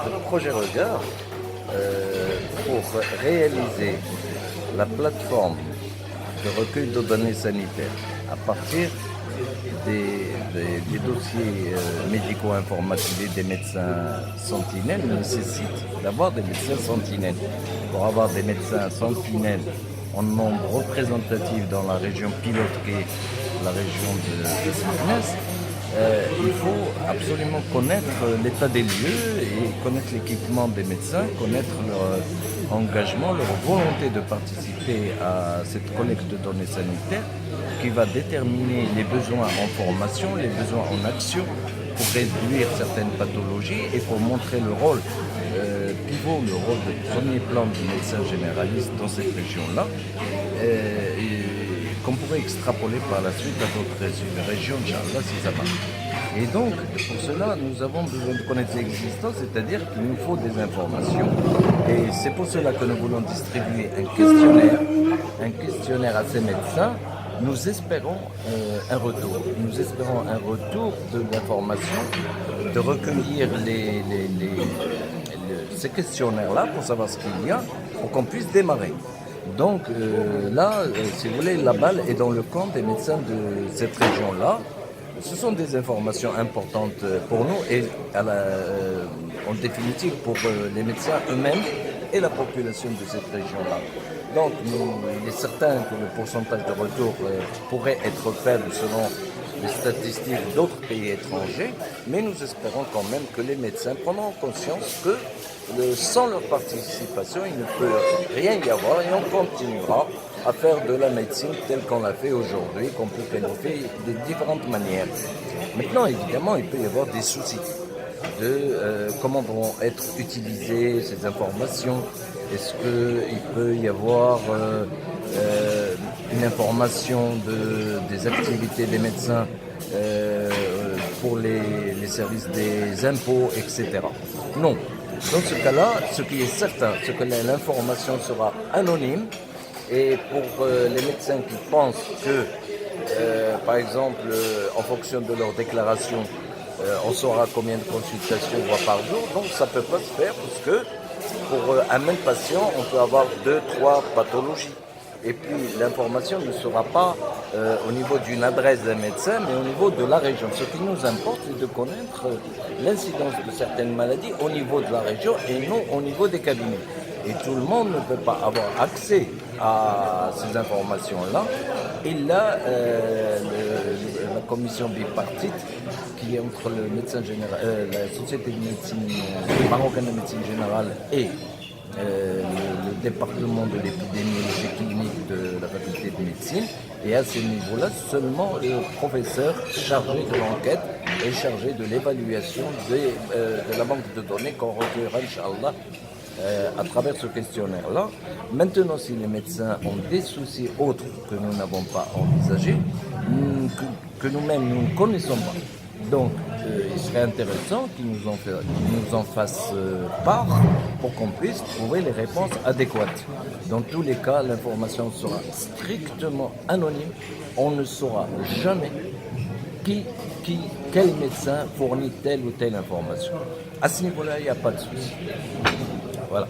Le projet Regard, pour réaliser la plateforme de recueil de données sanitaires à partir des dossiers médico-informatisés des médecins sentinelles nécessite d'avoir des médecins sentinelles. Pour avoir des médecins sentinelles en nombre représentatif dans la région pilote qui est la région de Sines, il faut absolument connaître l'état des lieux et connaître l'équipement des médecins, connaître leur engagement, leur volonté de participer à cette collecte de données sanitaires qui va déterminer les besoins en formation, les besoins en action pour réduire certaines pathologies et pour montrer le rôle pivot, le rôle de premier plan du médecin généraliste dans cette région-là. Qu'on pourrait extrapoler par la suite à d'autres régions, Inch'Allah, si ça marche. Et donc, pour cela, nous avons besoin de connaître l'existence, c'est-à-dire qu'il nous faut des informations. Et c'est pour cela que nous voulons distribuer un questionnaire à ces médecins. Nous espérons un retour. Nous espérons un retour de l'information, de recueillir ces questionnaires-là pour savoir ce qu'il y a, pour qu'on puisse démarrer. Donc là, si vous voulez, la balle est dans le camp des médecins de cette région-là. Ce sont des informations importantes pour nous et en définitive pour les médecins eux-mêmes et la population de cette région-là. Donc il est certain que le pourcentage de retour pourrait être faible selon les statistiques d'autres pays étrangers, mais nous espérons quand même que les médecins prendront conscience que sans leur participation, il ne peut rien y avoir et on continuera à faire de la médecine telle qu'on l'a fait aujourd'hui, qu'on peut qualifier de différentes manières. Maintenant, évidemment, il peut y avoir des soucis de comment vont être utilisées ces informations. Est-ce qu'il peut y avoir une information des activités des médecins pour les services des impôts, etc. Non. Dans ce cas-là, ce qui est certain, c'est que l'information sera anonyme et pour les médecins qui pensent que, par exemple, en fonction de leur déclaration, on saura combien de consultations on voit par jour, donc ça ne peut pas se faire parce que pour un même patient, on peut avoir 2-3 pathologies. Et puis l'information ne sera pas au niveau d'une adresse d'un médecin, mais au niveau de la région. Ce qui nous importe, c'est de connaître l'incidence de certaines maladies au niveau de la région et non au niveau des cabinets. Et tout le monde ne peut pas avoir accès à ces informations-là. Et là, la commission bipartite, qui est entre le médecin général, la société de médecine marocaine de médecine générale et le département de l'épidémiologie clinique de la faculté de médecine. Et à ce niveau-là, seulement le professeur chargé de l'enquête est chargé de l'évaluation de la banque de données qu'on recueillera, Inch'Allah, à travers ce questionnaire-là. Maintenant, si les médecins ont des soucis autres que nous n'avons pas envisagés, que nous-mêmes nous ne connaissons pas, donc il serait intéressant qu'ils nous en fassent part pour qu'on puisse trouver les réponses adéquates. Dans tous les cas, l'information sera strictement anonyme. On ne saura jamais quel médecin fournit telle ou telle information. À ce niveau-là, il n'y a pas de souci. Voilà.